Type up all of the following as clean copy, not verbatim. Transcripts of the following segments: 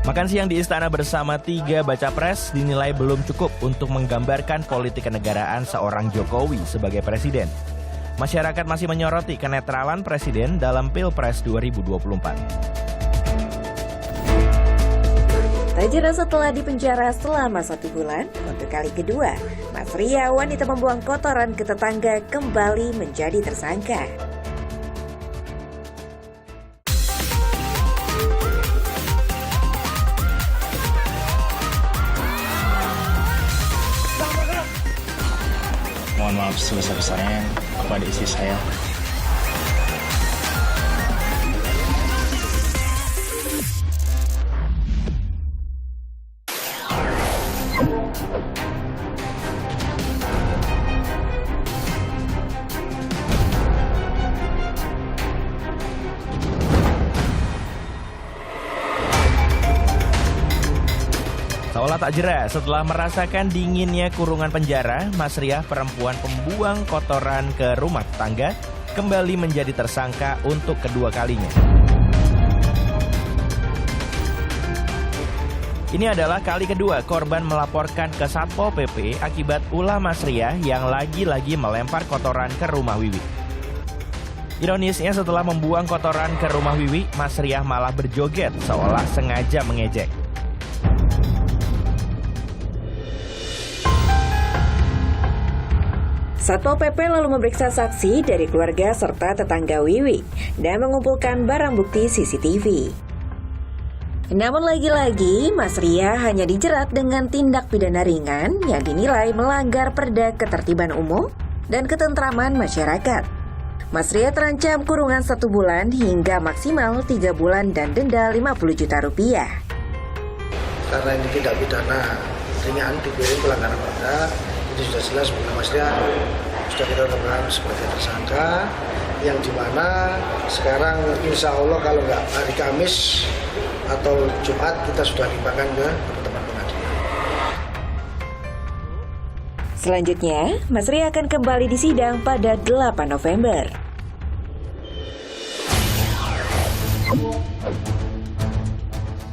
Makan siang di istana bersama 3 baca pres dinilai belum cukup untuk menggambarkan politik kenegaraan seorang Jokowi sebagai presiden. Masyarakat masih menyoroti kenetralan presiden dalam Pilpres 2024. Tak jera setelah dipenjara selama 1 bulan, untuk kali kedua, Mas Ria, wanita membuang kotoran ke tetangga, kembali menjadi tersangka. Mohon maaf sebesar-besarnya kepada istri saya. Seolah tak jera setelah merasakan dinginnya kurungan penjara, Mas Ria, perempuan pembuang kotoran ke rumah tetangga, kembali menjadi tersangka untuk kedua kalinya. Ini adalah kali kedua korban melaporkan ke Satpol PP akibat ulah Mas Ria yang lagi-lagi melempar kotoran ke rumah Wiwi. Ironisnya, setelah membuang kotoran ke rumah Wiwi, Mas Ria malah berjoget seolah sengaja mengejek. Satpol PP lalu memeriksa saksi dari keluarga serta tetangga Wiwi dan mengumpulkan barang bukti CCTV. Namun lagi-lagi, Mas Ria hanya dijerat dengan tindak pidana ringan yang dinilai melanggar Perda Ketertiban Umum dan Ketentraman Masyarakat. Mas Ria terancam kurungan 1 bulan hingga maksimal 3 bulan dan denda Rp50 juta. Karena ini tindak pidana ringan, dipiring pelanggaran perda, itu sudah jelas bahwa Mas Ria sudah kita tetapkan sebagai tersangka, yang dimana sekarang insya Allah kalau nggak hari Kamis atau Jumat kita sudah limpahkan ke teman-teman pengadilan. Selanjutnya, Mas Ria akan kembali disidang pada 8 November.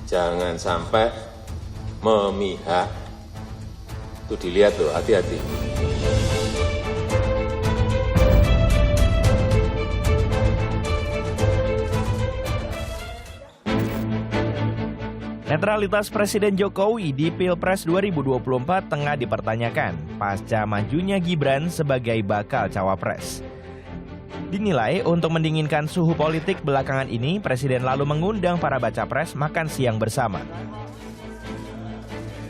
Jangan sampai memihak. Itu dilihat loh, hati-hati. Netralitas Presiden Jokowi di Pilpres 2024 tengah dipertanyakan pasca majunya Gibran sebagai bakal cawapres. Dinilai untuk mendinginkan suhu politik belakangan ini, Presiden lalu mengundang para baca pres makan siang bersama.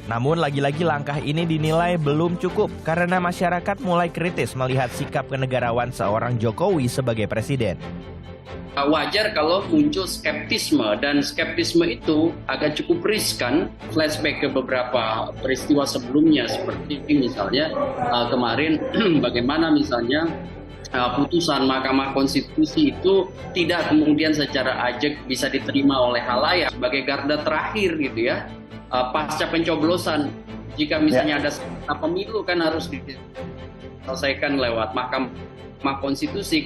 Namun lagi-lagi langkah ini dinilai belum cukup karena masyarakat mulai kritis melihat sikap kenegarawan seorang Jokowi sebagai presiden. Wajar kalau muncul skeptisme, dan skeptisme itu agak cukup riskan. Flashback ke beberapa peristiwa sebelumnya, seperti misalnya kemarin bagaimana misalnya putusan Mahkamah Konstitusi itu tidak kemudian secara ajak bisa diterima oleh khalayak sebagai garda terakhir gitu ya. Pasca pencoblosan, jika misalnya ada pemilu kan harus diselesaikan lewat Mahkamah Konstitusi.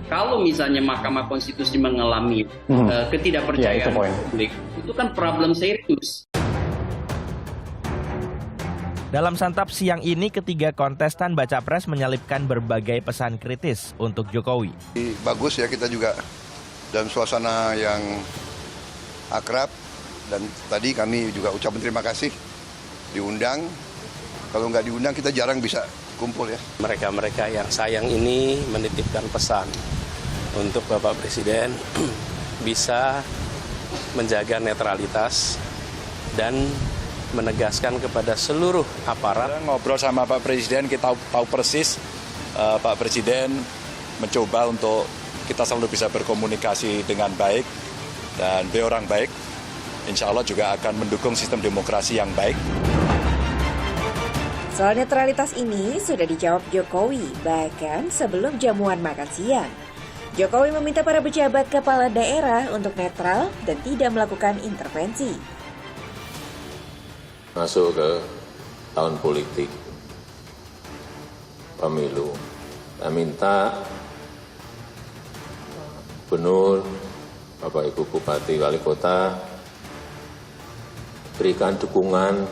Kalau misalnya Mahkamah Konstitusi mengalami ketidakpercayaan publik, itu kan problem serius. Dalam santap siang ini, ketiga kontestan baca pres menyelipkan berbagai pesan kritis untuk Jokowi. Bagus ya, kita juga dalam suasana yang akrab. Dan tadi kami juga ucapkan terima kasih diundang. Kalau nggak diundang kita jarang bisa kumpul ya. Mereka-mereka yang sayang ini menitipkan pesan untuk Bapak Presiden bisa menjaga netralitas dan menegaskan kepada seluruh aparat. Ngobrol sama Pak Presiden, kita tahu persis Pak Presiden mencoba untuk kita selalu bisa berkomunikasi dengan baik, dan beliau orang baik. Insya Allah juga akan mendukung sistem demokrasi yang baik. Soal netralitas ini sudah dijawab Jokowi, bahkan sebelum jamuan makan siang. Jokowi meminta para pejabat kepala daerah untuk netral dan tidak melakukan intervensi. Masuk ke tahun politik, pemilu. Saya minta Gubernur, Bapak Ibu Bupati, Wali Kota, berikan dukungan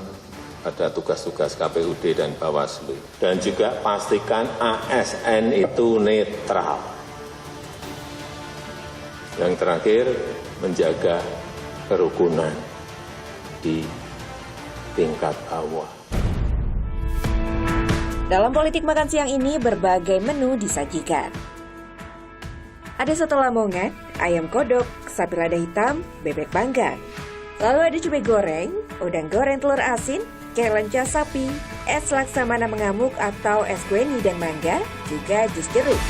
pada tugas-tugas KPUD dan Bawaslu. Dan juga pastikan ASN itu netral. Yang terakhir, menjaga kerukunan di tingkat bawah. Dalam politik makan siang ini berbagai menu disajikan. Ada soto Lamongan, ayam kodok, sapi lada hitam, bebek panggang. Lalu ada cube goreng, udang goreng telur asin, kelenca sapi, es laksamana mengamuk atau es kueni dan mangga, juga jus jeruk.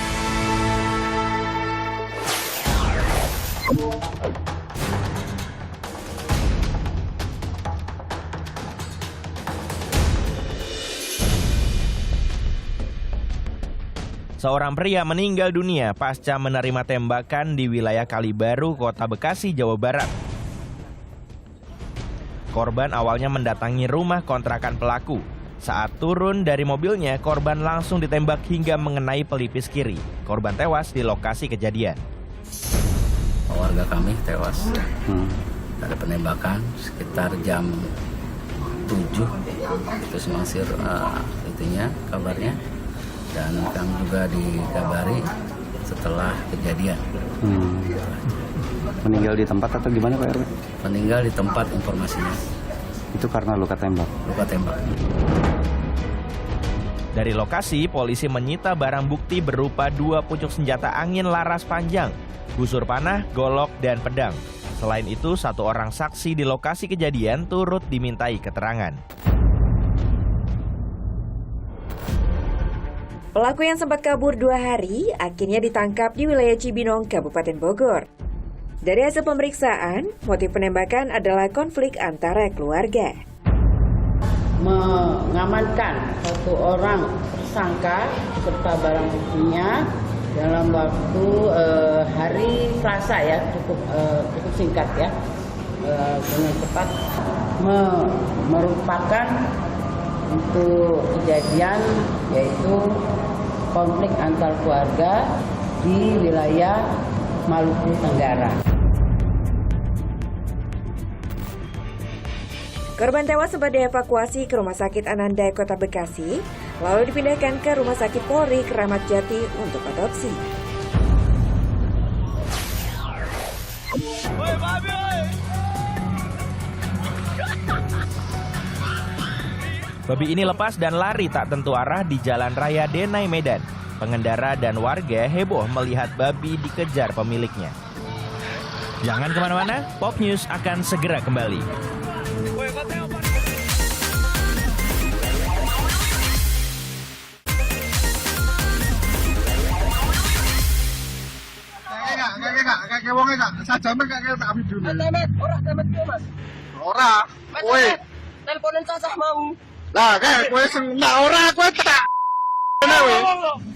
Seorang pria meninggal dunia pasca menerima tembakan di wilayah Kalibaru, Kota Bekasi, Jawa Barat. Korban awalnya mendatangi rumah kontrakan pelaku. Saat turun dari mobilnya, korban langsung ditembak hingga mengenai pelipis kiri. Korban tewas di lokasi kejadian. Warga kami tewas. Ada penembakan sekitar jam 7. Itu semangsir kabarnya. Dan kami juga dikabari setelah kejadian. Meninggal di tempat atau gimana Pak RW? Meninggal di tempat informasinya. Itu karena luka tembak? Luka tembak. Dari lokasi, polisi menyita barang bukti berupa 2 pucuk senjata angin laras panjang, busur panah, golok, dan pedang. Selain itu, 1 orang saksi di lokasi kejadian turut dimintai keterangan. Pelaku yang sempat kabur 2 hari akhirnya ditangkap di wilayah Cibinong, Kabupaten Bogor. Dari hasil pemeriksaan, motif penembakan adalah konflik antara keluarga. Mengamankan 1 orang tersangka beserta barang buktinya dalam waktu hari Selasa ya, cukup singkat ya, dengan cepat merupakan untuk kejadian yaitu konflik antar keluarga di wilayah Maluku Tenggara. Korban tewas sempat dievakuasi ke Rumah Sakit Ananda Kota Bekasi, lalu dipindahkan ke Rumah Sakit Polri Kramat Jati untuk otopsi. Babi ini lepas dan lari tak tentu arah di Jalan Raya Denai, Medan. Pengendara dan warga heboh melihat babi dikejar pemiliknya. Jangan kemana-mana, Pop News akan segera kembali.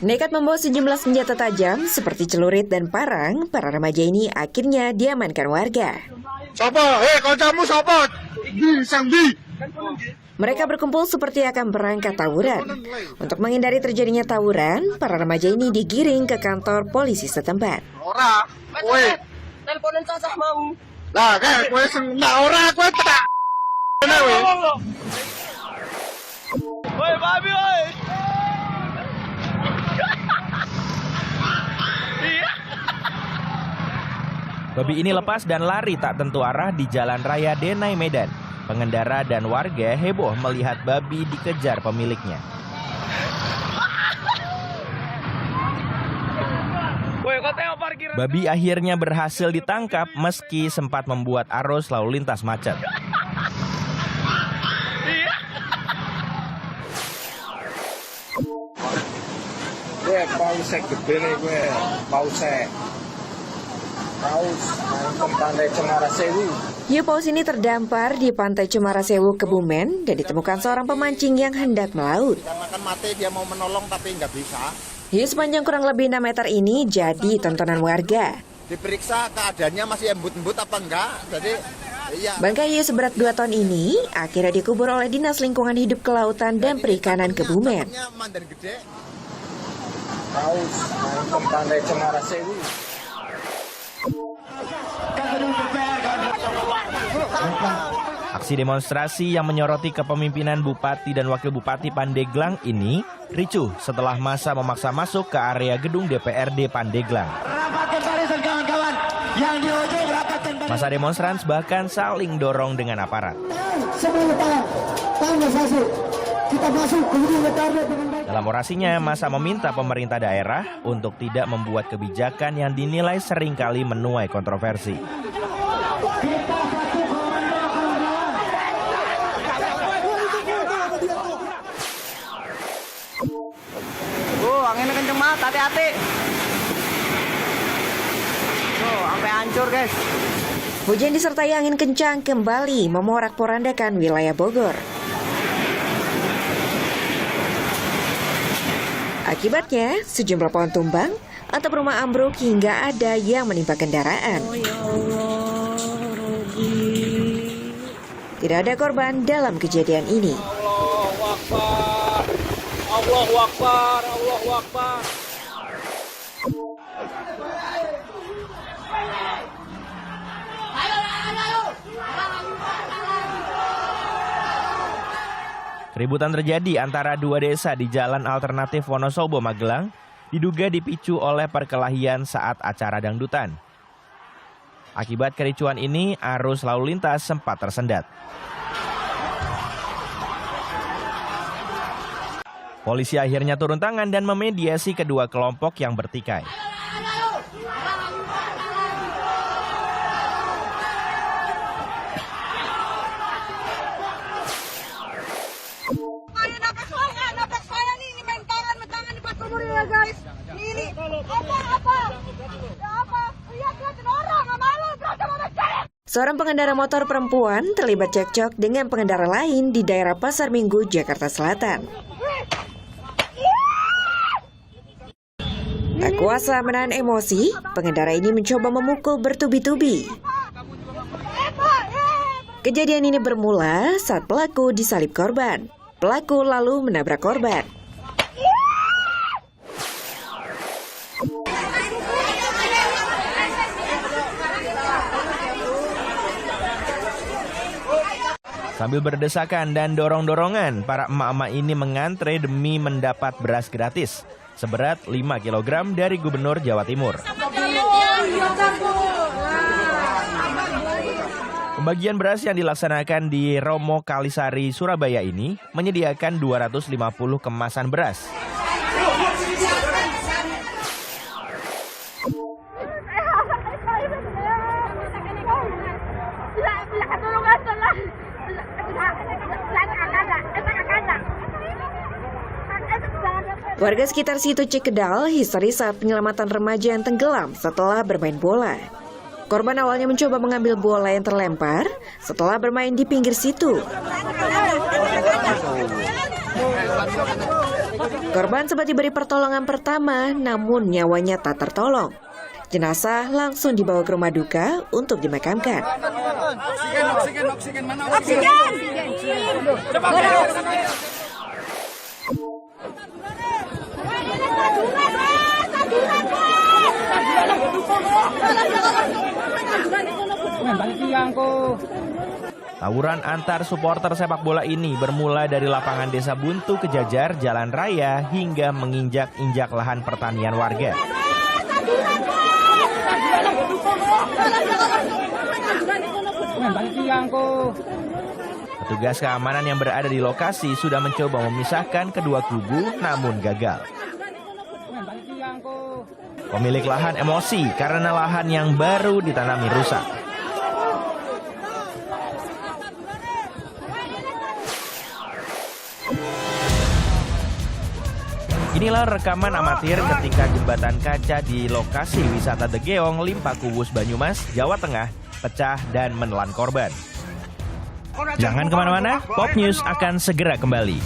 Nekat membawa sejumlah senjata tajam seperti celurit dan parang, para remaja ini akhirnya diamankan warga. Mereka berkumpul seperti akan berangkat tawuran. Untuk menghindari terjadinya tawuran, para remaja ini digiring ke kantor polisi setempat. Babi ini lepas dan lari tak tentu arah di Jalan Raya Denai, Medan. Pengendara dan warga heboh melihat babi dikejar pemiliknya. Babi akhirnya berhasil ditangkap meski sempat membuat arus lalu lintas macet. Hiu paus ini terdampar di Pantai Cemara Sewu, Kebumen, dan ditemukan seorang pemancing yang hendak melaut. Dia mau menolong tapi nggak bisa. Hiu sepanjang kurang lebih 6 meter ini jadi tontonan warga. Diperiksa keadaannya masih embut-embut apa enggak. Jadi iya. Bangkai hiu seberat 2 ton ini akhirnya dikubur oleh Dinas Lingkungan Hidup Kelautan dan Perikanan Kebumen. Paus Pantai Cemara Sewu. Aksi demonstrasi yang menyoroti kepemimpinan Bupati dan Wakil Bupati Pandeglang ini ricuh setelah massa memaksa masuk ke area gedung DPRD Pandeglang. Massa demonstran bahkan saling dorong dengan aparat. Dalam orasinya, massa meminta pemerintah daerah untuk tidak membuat kebijakan yang dinilai seringkali menuai kontroversi. Anginnya kenceng banget, hati-hati. Tuh, sampai hancur, guys. Hujan disertai angin kencang kembali memorak-porandakan wilayah Bogor. Akibatnya, sejumlah pohon tumbang, atap rumah ambruk hingga ada yang menimpa kendaraan. Tidak ada korban dalam kejadian ini. Allahu Akbar, Allahu Akbar. Keributan terjadi antara dua desa di Jalan Alternatif Wonosobo, Magelang, diduga dipicu oleh perkelahian saat acara dangdutan. Akibat kericuan ini, arus lalu lintas sempat tersendat. Polisi akhirnya turun tangan dan memediasi kedua kelompok yang bertikai. Seorang pengendara motor perempuan terlibat cekcok dengan pengendara lain di daerah Pasar Minggu, Jakarta Selatan. Tak kuasa menahan emosi, pengendara ini mencoba memukul bertubi-tubi. Kejadian ini bermula saat pelaku disalip korban. Pelaku lalu menabrak korban. Sambil berdesakan dan dorong-dorongan, para emak-emak ini mengantre demi mendapat beras gratis seberat 5 kg dari Gubernur Jawa Timur. Pembagian beras yang dilaksanakan di Romo Kalisari, Surabaya ini menyediakan 250 kemasan beras. Warga sekitar situ Cikedal histeris saat penyelamatan remaja yang tenggelam setelah bermain bola. Korban awalnya mencoba mengambil bola yang terlempar setelah bermain di pinggir situ. Korban sempat diberi pertolongan pertama, namun nyawanya tak tertolong. Jenazah langsung dibawa ke rumah duka untuk dimakamkan. Tawuran antar supporter sepak bola ini bermula dari lapangan Desa Buntu Kejajar, Jalan Raya, hingga menginjak-injak lahan pertanian warga. Petugas keamanan yang berada di lokasi sudah mencoba memisahkan kedua kubu, namun gagal. Pemilik lahan emosi karena lahan yang baru ditanami rusak. Inilah rekaman amatir ketika jembatan kaca di lokasi wisata The Geong, Limpa Kuwus, Banyumas, Jawa Tengah, pecah dan menelan korban. Jangan kemana-mana, Pop News akan segera kembali.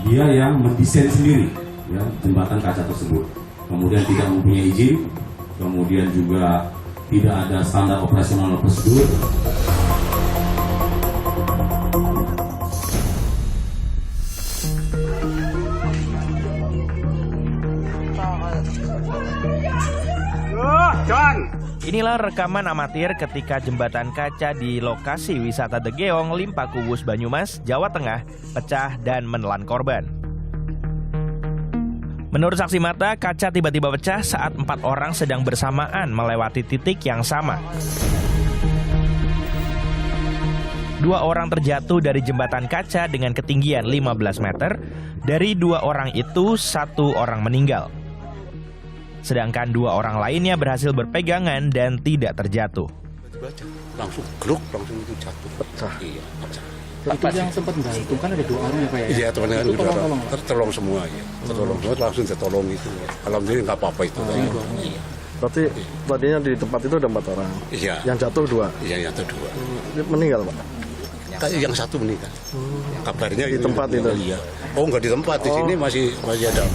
Dia yang mendesain sendiri ya, jembatan kaca tersebut, kemudian tidak mempunyai izin, kemudian juga tidak ada standar operasional prosedur. Inilah rekaman amatir ketika jembatan kaca di lokasi wisata The Geong, Limpakuwus, Banyumas, Jawa Tengah, pecah dan menelan korban. Menurut saksi mata, kaca tiba-tiba pecah saat 4 orang sedang bersamaan melewati titik yang sama. 2 orang terjatuh dari jembatan kaca dengan ketinggian 15 meter. Dari 2 orang itu, 1 orang meninggal. Sedangkan 2 orang lainnya berhasil berpegangan dan tidak terjatuh. Langsung gluk, langsung itu jatuh. Pecah. Iya, pecah. Itu yang sempat gantung kan ada 2 orang ya Pak ya? Iya, teman-teman udah tertolong semua ya. Tertolong semua, langsung tertolong itu. Alhamdulillah nggak apa-apa itu. Iya. Berarti tadinya di tempat itu ada 4 orang. Iya. Yang jatuh 2. Iya, yang jatuh 2. Meninggal Pak? Yang 1 meninggal. Kabarnya di tempat itu. Iya. Oh, nggak di tempat, di sini masih ada.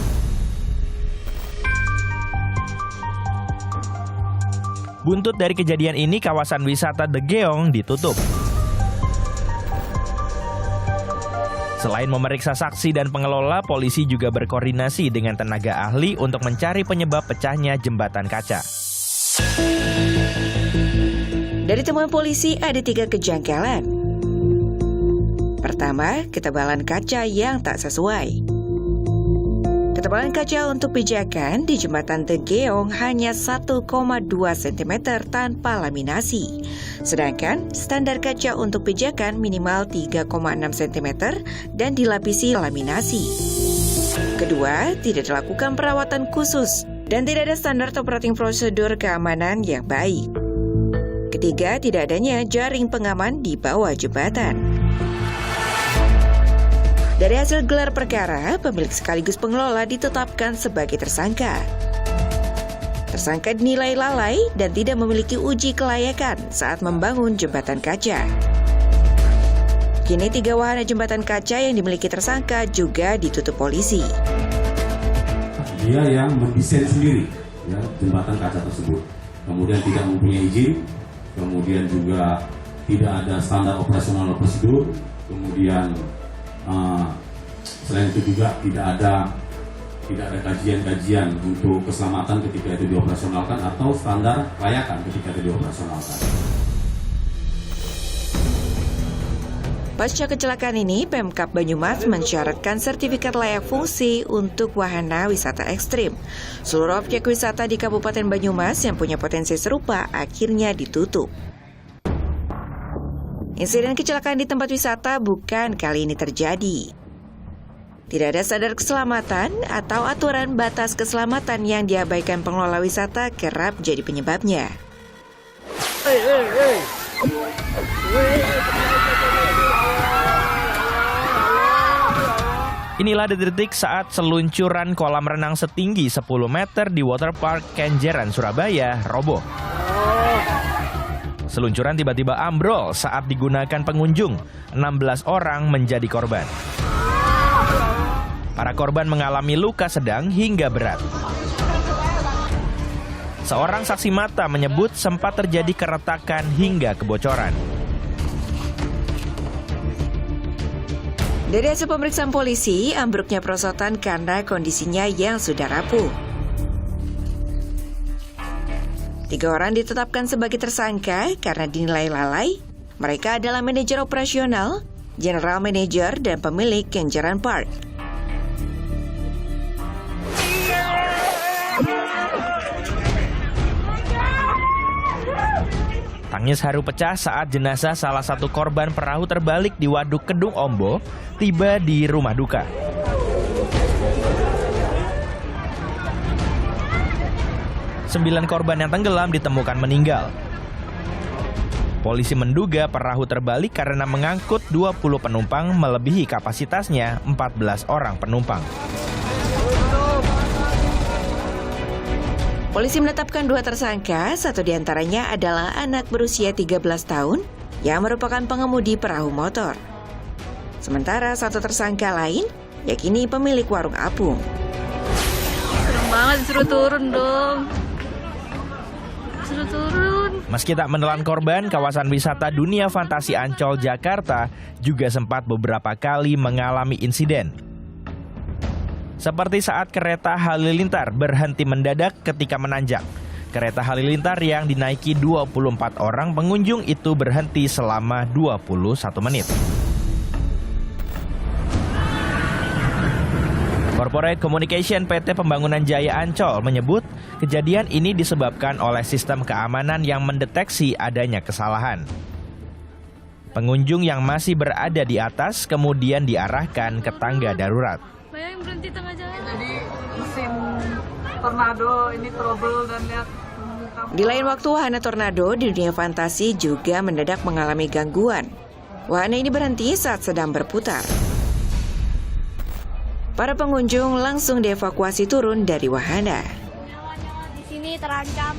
Buntut dari kejadian ini, kawasan wisata The Geong ditutup. Selain memeriksa saksi dan pengelola, polisi juga berkoordinasi dengan tenaga ahli untuk mencari penyebab pecahnya jembatan kaca. Dari temuan polisi ada 3 kejanggalan. Pertama, ketebalan kaca yang tak sesuai. Ketebalan kaca untuk pijakan di jembatan The Geong hanya 1,2 cm tanpa laminasi. Sedangkan standar kaca untuk pijakan minimal 3,6 cm dan dilapisi laminasi. Kedua, tidak dilakukan perawatan khusus dan tidak ada standar operating prosedur keamanan yang baik. Ketiga, tidak adanya jaring pengaman di bawah jembatan. Dari hasil gelar perkara, pemilik sekaligus pengelola ditetapkan sebagai tersangka. Tersangka dinilai lalai dan tidak memiliki uji kelayakan saat membangun jembatan kaca. Kini 3 wahana jembatan kaca yang dimiliki tersangka juga ditutup polisi. Dia yang mendesain sendiri ya, jembatan kaca tersebut. Kemudian tidak mempunyai izin, kemudian juga tidak ada standar operasional prosedur, kemudian selain itu juga tidak ada kajian-kajian untuk keselamatan ketika itu dioperasionalkan atau standar layakan ketika itu dioperasionalkan. Pasca kecelakaan ini, Pemkab Banyumas mensyaratkan sertifikat layak fungsi untuk wahana wisata ekstrim. Seluruh objek wisata di Kabupaten Banyumas yang punya potensi serupa akhirnya ditutup. Insiden kecelakaan di tempat wisata bukan kali ini terjadi. Tidak ada standar keselamatan atau aturan batas keselamatan yang diabaikan pengelola wisata kerap jadi penyebabnya. Inilah detik-detik saat seluncuran kolam renang setinggi 10 meter di Waterpark Kenjeran, Surabaya, roboh. Seluncuran tiba-tiba ambrol saat digunakan pengunjung. 16 orang menjadi korban. Para korban mengalami luka sedang hingga berat. Seorang saksi mata menyebut sempat terjadi keretakan hingga kebocoran. Dari hasil pemeriksaan polisi, ambruknya perosotan karena kondisinya yang sudah rapuh. 3 orang ditetapkan sebagai tersangka karena dinilai lalai. Mereka adalah manajer operasional, general manager, dan pemilik Kenjeran Park. Tangis haru pecah saat jenazah salah satu korban perahu terbalik di Waduk Kedung Ombo tiba di rumah duka. Sembilan korban yang tenggelam ditemukan meninggal. Polisi menduga perahu terbalik karena mengangkut 20 penumpang melebihi kapasitasnya 14 orang penumpang. Polisi menetapkan 2 tersangka, 1 diantaranya adalah anak berusia 13 tahun yang merupakan pengemudi perahu motor. Sementara 1 tersangka lain yakini pemilik warung apung. Serem banget, disuruh turun dong. Meski tak menelan korban, kawasan wisata Dunia Fantasi Ancol, Jakarta juga sempat beberapa kali mengalami insiden. Seperti saat kereta halilintar berhenti mendadak ketika menanjak. Kereta halilintar yang dinaiki 24 orang pengunjung itu berhenti selama 21 menit. Corporate Communication PT Pembangunan Jaya Ancol menyebut kejadian ini disebabkan oleh sistem keamanan yang mendeteksi adanya kesalahan. Pengunjung yang masih berada di atas kemudian diarahkan ke tangga darurat. Bayangin berhenti tengah jalan. Jadi musim tornado ini trouble dan lihat. Di lain waktu, wahana tornado di dunia fantasi juga mendadak mengalami gangguan. Wahana ini berhenti saat sedang berputar. Para pengunjung langsung dievakuasi turun dari wahana. Nyawa-nyawa di sini terancam.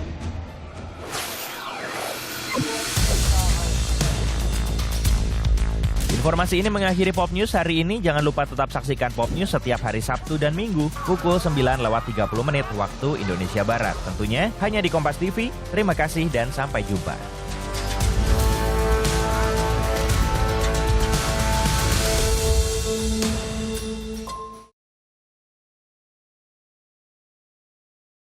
Informasi ini mengakhiri Pop News hari ini. Jangan lupa tetap saksikan Pop News setiap hari Sabtu dan Minggu pukul 9:30 waktu Indonesia Barat. Tentunya hanya di Kompas TV. Terima kasih dan sampai jumpa.